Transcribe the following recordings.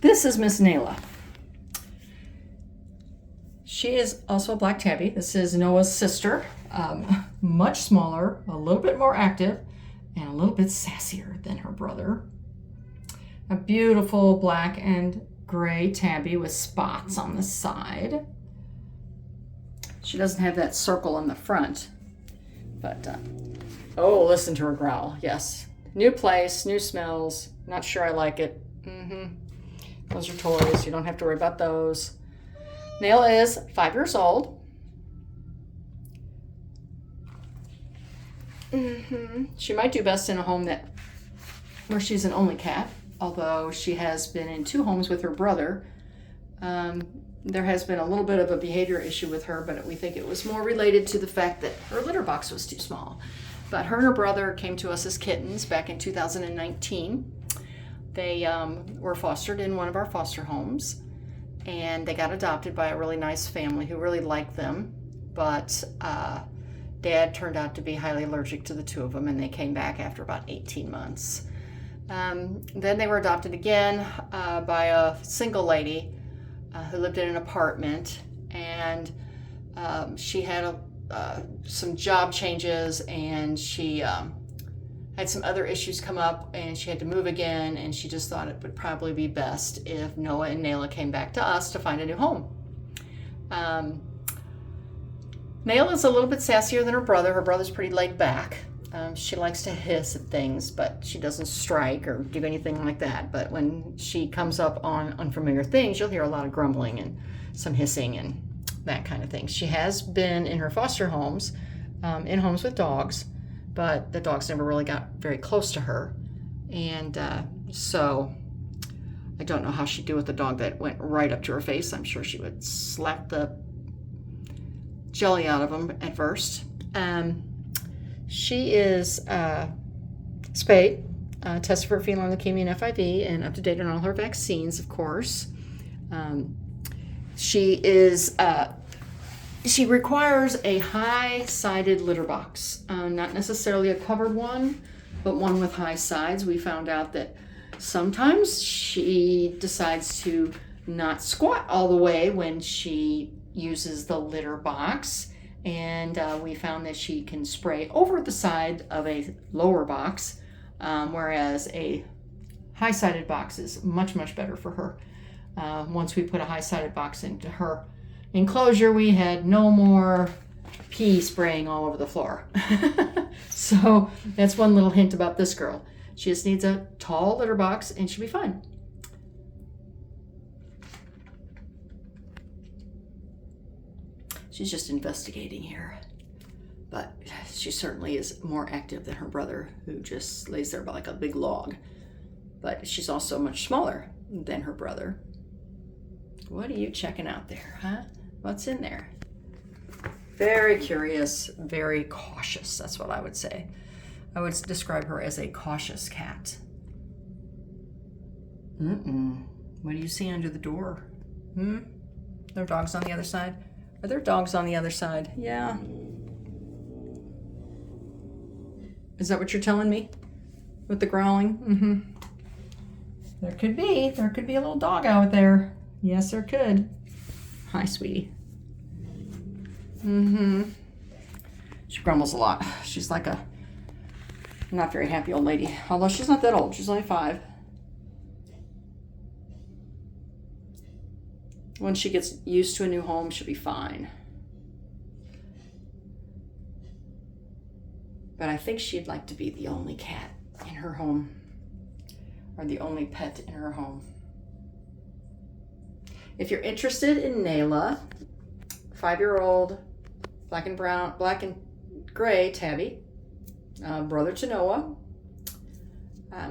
This is Miss Nayla. She is also a black tabby. This is Noah's sister. Much smaller, a little bit more active, and a little bit sassier than her brother. A beautiful black and gray tabby with spots on the side. She doesn't have that circle in the front, but oh, listen to her growl. Yes, new place, new smells. Not sure I like it. Those are toys. You don't have to worry about those. Nayla is 5 years old. She might do best in a home where she's an only cat, although she has been in 2 homes with her brother. There has been a little bit of a behavior issue with her, but we think it was more related to the fact that her litter box was too small. But her and her brother came to us as kittens back in 2019. They were fostered in one of our foster homes, and they got adopted by a really nice family who really liked them, but Dad turned out to be highly allergic to the 2 of them, and they came back after about 18 months. Then they were adopted again by a single lady who lived in an apartment, and she had some job changes, and she had some other issues come up, and she had to move again, and she just thought it would probably be best if Noah and Nayla came back to us to find a new home. Nayla is a little bit sassier than her brother. Her brother's pretty laid back. She likes to hiss at things, but she doesn't strike or do anything like that. But when she comes up on unfamiliar things, you'll hear a lot of grumbling and some hissing and that kind of thing. She has been in her foster homes, in homes with dogs, but the dogs never really got very close to her. And so I don't know how she'd do with the dog that went right up to her face. I'm sure she would slap the jelly out of him at first. She is spayed, tested for feline leukemia and FIV, and up to date on all her vaccines, of course. She requires a high-sided litter box, not necessarily a covered one, but one with high sides. We found out that sometimes she decides to not squat all the way when she uses the litter box, and we found that she can spray over the side of a lower box, whereas a high-sided box is much, much better for her. Once we put a high-sided box into her enclosure, we had no more pee spraying all over the floor. So that's one little hint about this girl. She just needs a tall litter box and she'll be fine. She's just investigating here, but she certainly is more active than her brother, who just lays there like a big log. But she's also much smaller than her brother. What are you checking out there, huh? What's in there? Very curious, very cautious. That's what I would say. I would describe her as a cautious cat. What do you see under the door? There are dogs on the other side? Are there dogs on the other side? Yeah. Is that what you're telling me? With the growling? There could be a little dog out there. Yes, there could. Hi, sweetie. She grumbles a lot. She's like a not very happy old lady. Although she's not that old. She's only 5. When she gets used to a new home, she'll be fine. But I think she'd like to be the only cat in her home, or the only pet in her home. If you're interested in Nayla, 5-year-old, black and gray tabby, brother to Noah,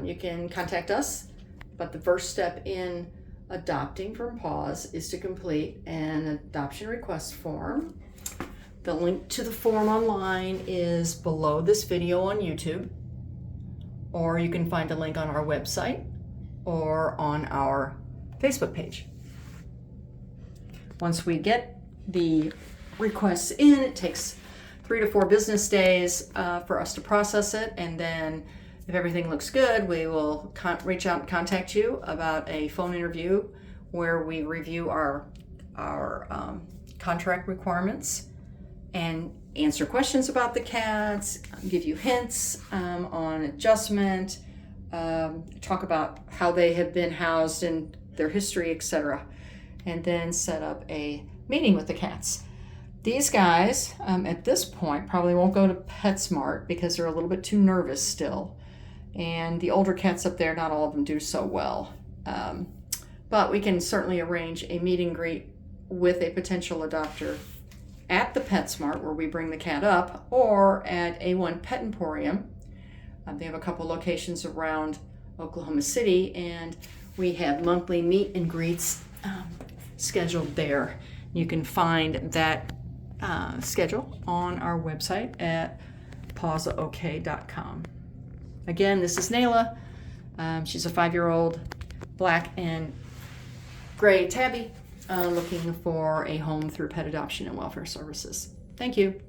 you can contact us. But the first step in adopting from PAWS is to complete an adoption request form. The link to the form online is below this video on YouTube, or you can find a link on our website or on our Facebook page. Once we get the requests in, it takes 3 to 4 business days for us to process it, and then If everything looks good, we will reach out and contact you about a phone interview where we review our contract requirements and answer questions about the cats, give you hints on adjustment, talk about how they have been housed and their history, etc., and then set up a meeting with the cats. These guys, at this point, probably won't go to PetSmart because they're a little bit too nervous still. And the older cats up there, not all of them do so well. But we can certainly arrange a meet and greet with a potential adopter at the PetSmart where we bring the cat up, or at A1 Pet Emporium. They have a couple locations around Oklahoma City, and we have monthly meet and greets scheduled there. You can find that schedule on our website at PAWS-OK.com. Again, this is Nayla. She's a 5-year-old black and gray tabby looking for a home through pet adoption and welfare services. Thank you.